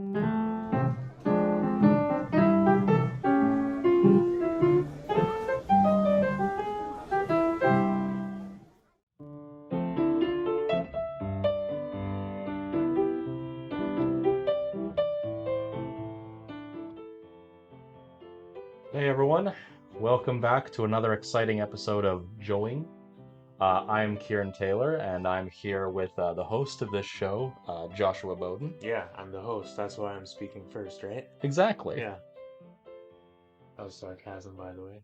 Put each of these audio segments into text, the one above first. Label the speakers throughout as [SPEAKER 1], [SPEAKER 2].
[SPEAKER 1] Hey everyone, welcome back to another exciting episode of Joing. I'm Kieran Taylor, and I'm here with the host of this show, Joshua Bowden.
[SPEAKER 2] Yeah, I'm the host. That's why I'm speaking first, right?
[SPEAKER 1] Exactly.
[SPEAKER 2] Yeah, that was sarcasm, by the way.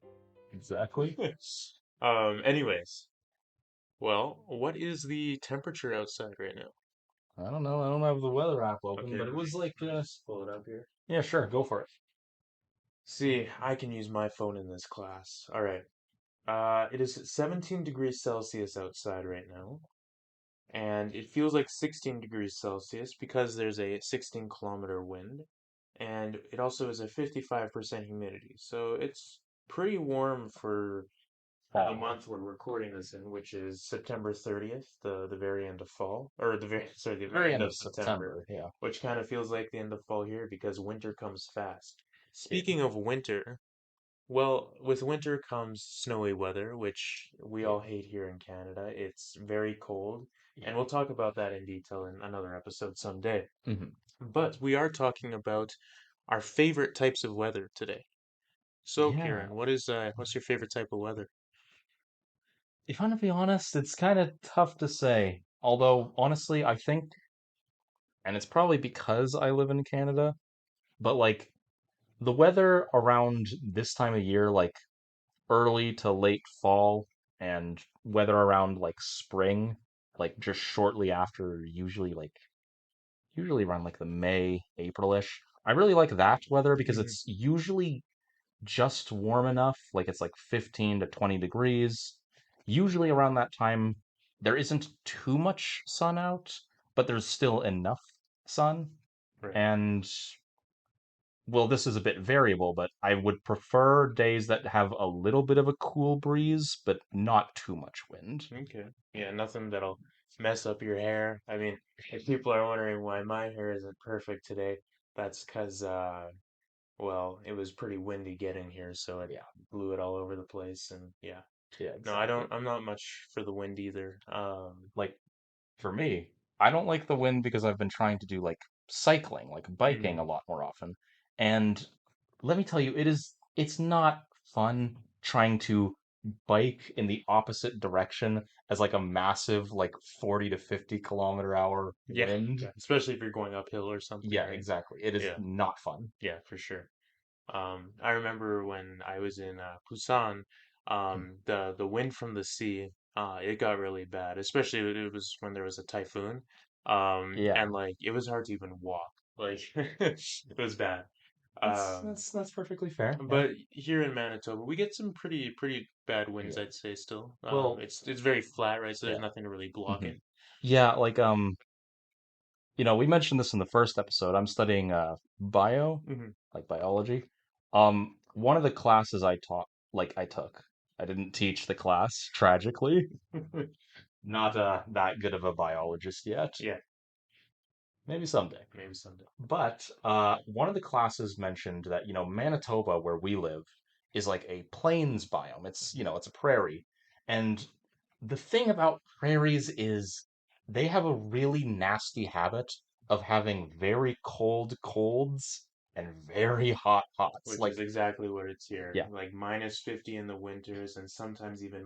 [SPEAKER 1] Exactly.
[SPEAKER 2] Anyways, well, what is the temperature outside right now?
[SPEAKER 1] I don't know. I don't have the weather app open,
[SPEAKER 2] Okay,
[SPEAKER 1] but it was like,
[SPEAKER 2] let me just pull it up here.
[SPEAKER 1] yeah, sure, go for it.
[SPEAKER 2] See, I can use my phone in this class. All right. It is 17 degrees Celsius outside right now, and it feels like 16 degrees Celsius because there's a 16-kilometer wind, and it also is a 55% humidity. So it's pretty warm for the
[SPEAKER 1] Fall.
[SPEAKER 2] month we're recording this in, which is September 30th, the very end of fall, or the very sorry, the very
[SPEAKER 1] Very
[SPEAKER 2] end
[SPEAKER 1] end
[SPEAKER 2] of
[SPEAKER 1] of
[SPEAKER 2] September,
[SPEAKER 1] September, yeah.
[SPEAKER 2] which kind of feels like the end of fall here because winter comes fast.
[SPEAKER 1] Yeah.
[SPEAKER 2] Speaking of winter, well, with winter comes snowy weather, which we
[SPEAKER 1] Yeah.
[SPEAKER 2] all hate here in Canada. It's very cold,
[SPEAKER 1] Yeah.
[SPEAKER 2] and we'll talk about that in detail in another episode someday.
[SPEAKER 1] hmm
[SPEAKER 2] But we are talking about our favorite types of weather today. So,
[SPEAKER 1] Yeah.
[SPEAKER 2] Kieran, what's your favorite type of weather?
[SPEAKER 1] If I'm to be honest, it's kind of tough to say. Although, honestly, I think, and it's probably because I live in Canada, but like the weather around this time of year, like early to late fall, and weather around like spring, like just shortly after, usually around like the May, April-ish. I really like that weather because
[SPEAKER 2] Hmm.
[SPEAKER 1] it's usually just warm enough, like it's like 15 to 20 degrees. Usually around that time, there isn't too much sun out, but there's still enough sun.
[SPEAKER 2] Right.
[SPEAKER 1] And well, this is a bit variable, but I would prefer days that have a little bit of a cool breeze, but not too much wind.
[SPEAKER 2] Okay. Yeah, nothing that'll mess up your hair. I mean, if people are wondering why my hair isn't perfect today, that's because, well, it was pretty windy getting here, so it
[SPEAKER 1] Yeah,
[SPEAKER 2] blew it all over the place. And yeah,
[SPEAKER 1] yeah,
[SPEAKER 2] no,
[SPEAKER 1] exactly.
[SPEAKER 2] I'm not much for the wind either.
[SPEAKER 1] Like for me, I don't like the wind because I've been trying to do like cycling, like biking
[SPEAKER 2] Mhm.
[SPEAKER 1] a lot more often. And let me tell you, it's not fun trying to bike in the opposite direction as like a massive like 40 to 50 km/h
[SPEAKER 2] Yeah,
[SPEAKER 1] wind.
[SPEAKER 2] yeah, especially if you're going uphill or something,
[SPEAKER 1] Yeah,
[SPEAKER 2] right?
[SPEAKER 1] exactly. It is
[SPEAKER 2] Yeah,
[SPEAKER 1] not fun.
[SPEAKER 2] yeah, for sure. I remember when I was in Busan, the wind from the sea, it got really bad. Especially it was when there was a typhoon,
[SPEAKER 1] Yeah.
[SPEAKER 2] and like it was hard to even walk. Like it was bad.
[SPEAKER 1] That's
[SPEAKER 2] Um,
[SPEAKER 1] that's that's perfectly fair. Yeah.
[SPEAKER 2] but here in Manitoba, we get some pretty bad winds,
[SPEAKER 1] Yeah.
[SPEAKER 2] I'd say still.
[SPEAKER 1] Well,
[SPEAKER 2] It's very flat, right? So there's
[SPEAKER 1] yeah.
[SPEAKER 2] nothing to really block
[SPEAKER 1] hmm
[SPEAKER 2] it.
[SPEAKER 1] Yeah, like we mentioned this in the first episode. I'm studying bio,
[SPEAKER 2] Hmm.
[SPEAKER 1] like biology. One of the classes I took. I didn't teach the class, tragically. Not that good of a biologist yet.
[SPEAKER 2] Yeah,
[SPEAKER 1] Maybe someday.
[SPEAKER 2] maybe someday.
[SPEAKER 1] But one of the classes mentioned that, Manitoba, where we live, is like a plains biome. It's a prairie. And the thing about prairies is they have a really nasty habit of having very cold colds and very hot hots.
[SPEAKER 2] Which is
[SPEAKER 1] Like,
[SPEAKER 2] exactly what it's here.
[SPEAKER 1] yeah,
[SPEAKER 2] Like minus 50 in the winters and sometimes even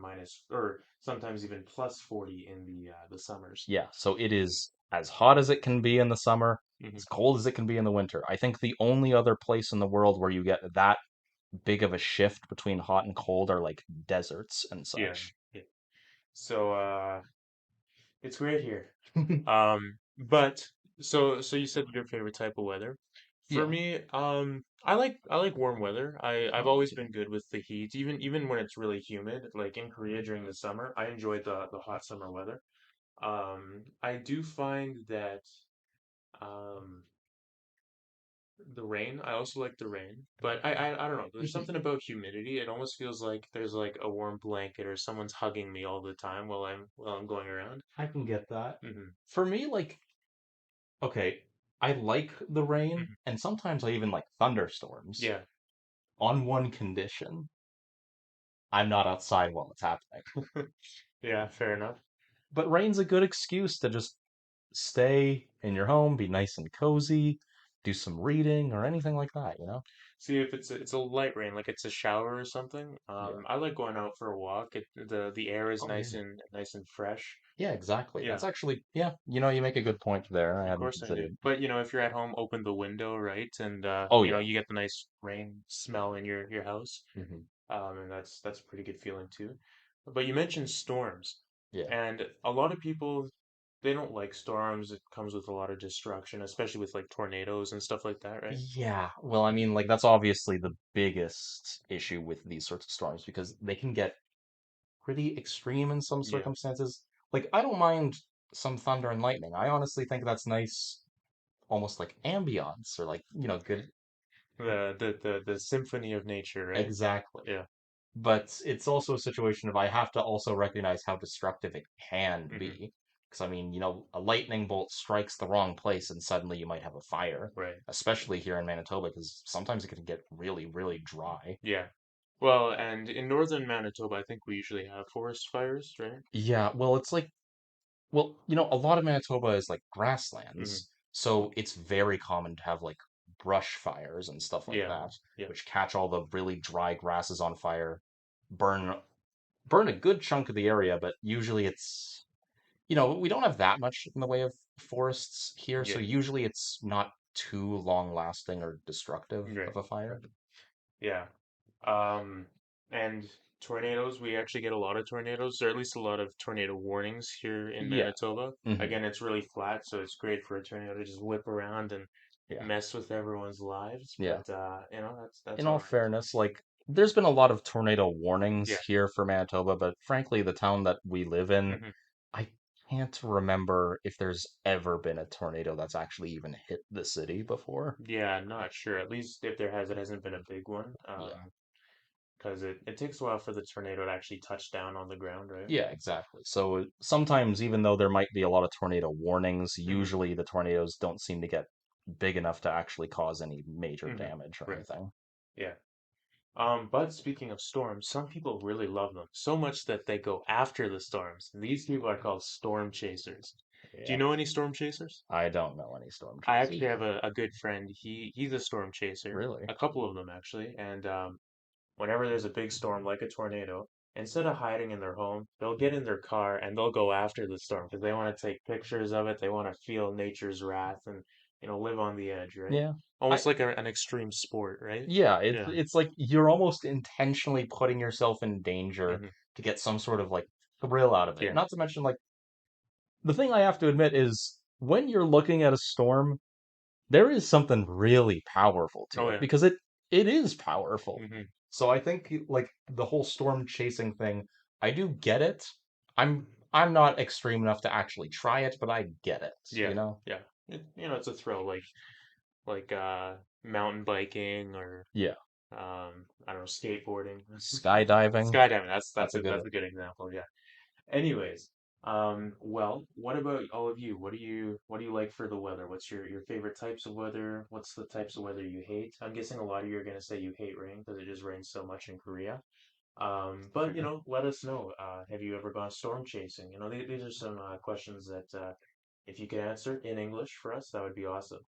[SPEAKER 2] or sometimes even plus 40 in the summers.
[SPEAKER 1] yeah. So it is as hot as it can be in the summer,
[SPEAKER 2] Hmm.
[SPEAKER 1] as cold as it can be in the winter. I think the only other place in the world where you get that big of a shift between hot and cold are like deserts and
[SPEAKER 2] Yeah,
[SPEAKER 1] such.
[SPEAKER 2] yeah. So it's great here. But so you said your favorite type of weather. For
[SPEAKER 1] Yeah.
[SPEAKER 2] me, I like warm weather. I've
[SPEAKER 1] Oh, me
[SPEAKER 2] always
[SPEAKER 1] too.
[SPEAKER 2] been good with the heat, even when it's really humid. Like in Korea during the summer, I enjoyed the hot summer weather. I do find that um the rain, I also like the rain, but I don't know. There's
[SPEAKER 1] Mhm.
[SPEAKER 2] something about humidity. It almost feels like there's like a warm blanket or someone's hugging me all the time while I'm going around.
[SPEAKER 1] I can get that.
[SPEAKER 2] Hmm.
[SPEAKER 1] For me, like, okay, I like the rain,
[SPEAKER 2] Mhm.
[SPEAKER 1] and sometimes I even like thunderstorms
[SPEAKER 2] Yeah.
[SPEAKER 1] on one condition. I'm not outside while it's happening.
[SPEAKER 2] Yeah, fair enough.
[SPEAKER 1] But rain's a good excuse to just stay in your home, be nice and cozy, do some reading or anything like that, you know?
[SPEAKER 2] See, if it's a light rain, like it's a shower or something,
[SPEAKER 1] Yeah.
[SPEAKER 2] I like going out for a walk. The air is
[SPEAKER 1] Oh, yeah.
[SPEAKER 2] nice and fresh.
[SPEAKER 1] Yeah, exactly.
[SPEAKER 2] Yeah,
[SPEAKER 1] That's actually, yeah, you make a good point there. I
[SPEAKER 2] of
[SPEAKER 1] hadn't
[SPEAKER 2] course I do.
[SPEAKER 1] considered.
[SPEAKER 2] But if you're at home, open the window, right? And
[SPEAKER 1] Oh, yeah.
[SPEAKER 2] you get the nice rain smell in your house.
[SPEAKER 1] Hmm.
[SPEAKER 2] And that's a pretty good feeling too. But you mentioned storms,
[SPEAKER 1] Yeah.
[SPEAKER 2] and a lot of people they don't like storms. It comes with a lot of destruction, especially with like tornadoes and stuff like that, right?
[SPEAKER 1] Yeah. Well, I mean, like, that's obviously the biggest issue with these sorts of storms because they can get pretty extreme in some
[SPEAKER 2] Yeah.
[SPEAKER 1] circumstances. Like, I don't mind some thunder and lightning. I honestly think that's nice, almost like ambiance or like, good.
[SPEAKER 2] The symphony of nature, right?
[SPEAKER 1] Exactly.
[SPEAKER 2] Yeah.
[SPEAKER 1] But it's also a situation of I have to also recognize how destructive it can
[SPEAKER 2] Hmm.
[SPEAKER 1] be. Because, I mean, a lightning bolt strikes the wrong place and suddenly you might have a fire,
[SPEAKER 2] Right.
[SPEAKER 1] especially here in Manitoba, because sometimes it can get really, really dry.
[SPEAKER 2] Yeah. Well, and in northern Manitoba, I think we usually have forest fires, right?
[SPEAKER 1] Yeah, well, it's like, well, a lot of Manitoba is like
[SPEAKER 2] Hmm.
[SPEAKER 1] grasslands, so it's very common to have like brush fires and stuff like
[SPEAKER 2] Yeah.
[SPEAKER 1] that,
[SPEAKER 2] Yeah.
[SPEAKER 1] which catch all the really dry grasses on fire, burn burn a good chunk of the area, but usually it's we don't have that much in the way of forests here, so
[SPEAKER 2] Yeah.
[SPEAKER 1] usually it's not too long lasting or destructive
[SPEAKER 2] Right.
[SPEAKER 1] of a fire.
[SPEAKER 2] Right. Yeah. Um, and tornadoes, we actually get a lot of tornadoes, or at least a lot of tornado warnings here in
[SPEAKER 1] Yeah.
[SPEAKER 2] Manitoba.
[SPEAKER 1] Hmm.
[SPEAKER 2] Again, it's really flat, so it's great for a tornado to just whip around and
[SPEAKER 1] Yeah.
[SPEAKER 2] mess with everyone's lives.
[SPEAKER 1] Yeah.
[SPEAKER 2] But that's
[SPEAKER 1] In
[SPEAKER 2] all
[SPEAKER 1] all
[SPEAKER 2] right.
[SPEAKER 1] fairness, like there's been a lot of tornado warnings
[SPEAKER 2] Yeah.
[SPEAKER 1] here for Manitoba, but frankly, the town that we live in,
[SPEAKER 2] Hmm.
[SPEAKER 1] I can't remember if there's ever been a tornado that's actually even hit the city before.
[SPEAKER 2] Yeah, I'm not sure. At least if it hasn't been a big one.
[SPEAKER 1] Yeah.
[SPEAKER 2] Because it takes a while for the tornado to actually touch down on the ground, right?
[SPEAKER 1] Yeah, exactly. So sometimes, even though there might be a lot of tornado warnings,
[SPEAKER 2] Hmm.
[SPEAKER 1] usually the tornadoes don't seem to get big enough to actually cause any major
[SPEAKER 2] Hmm.
[SPEAKER 1] damage or
[SPEAKER 2] Right.
[SPEAKER 1] anything.
[SPEAKER 2] Yeah. But speaking of storms, some people really love them so much that they go after the storms. These people are called storm chasers. Do you
[SPEAKER 1] Yeah.
[SPEAKER 2] know any storm chasers?
[SPEAKER 1] I don't know any storm
[SPEAKER 2] I
[SPEAKER 1] chasers.
[SPEAKER 2] actually have a good friend. He's a storm chaser,
[SPEAKER 1] Really?
[SPEAKER 2] a couple of them actually, and whenever there's a big storm like a tornado, instead of hiding in their home, they'll get in their car and they'll go after the storm because they want to take pictures of it. They want to feel nature's wrath and live on the edge, right?
[SPEAKER 1] Yeah. I
[SPEAKER 2] Almost like an extreme sport, right?
[SPEAKER 1] Yeah, it's
[SPEAKER 2] Yeah.
[SPEAKER 1] it's like you're almost intentionally putting yourself in danger
[SPEAKER 2] Hmm.
[SPEAKER 1] to get some sort of like thrill out of it.
[SPEAKER 2] Yeah.
[SPEAKER 1] Not to mention like the thing I have to admit is when you're looking at a storm, there is something really powerful to
[SPEAKER 2] Oh
[SPEAKER 1] it
[SPEAKER 2] yeah.
[SPEAKER 1] because it is powerful.
[SPEAKER 2] Hmm.
[SPEAKER 1] So I think like the whole storm chasing thing, I do get it. I'm not extreme enough to actually try it, but I get it,
[SPEAKER 2] Yeah. Yeah. It's a thrill like mountain biking or
[SPEAKER 1] Yeah.
[SPEAKER 2] I don't know, skateboarding.
[SPEAKER 1] Skydiving,
[SPEAKER 2] Skydiving,
[SPEAKER 1] that's a good
[SPEAKER 2] that's
[SPEAKER 1] one.
[SPEAKER 2] a good example, yeah. Anyways, well, what about all of you? What do you like for the weather? What's your favorite types of weather? What's the types of weather you hate? I'm guessing a lot of you are gonna say you hate rain because it just rains so much in Korea. But let us know. Have you ever gone storm chasing? These are some questions that if you could answer in English for us, that would be awesome.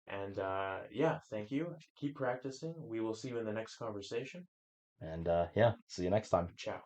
[SPEAKER 2] And yeah, thank you. Keep practicing. We will see you in the next conversation.
[SPEAKER 1] And yeah, see you next time.
[SPEAKER 2] Ciao.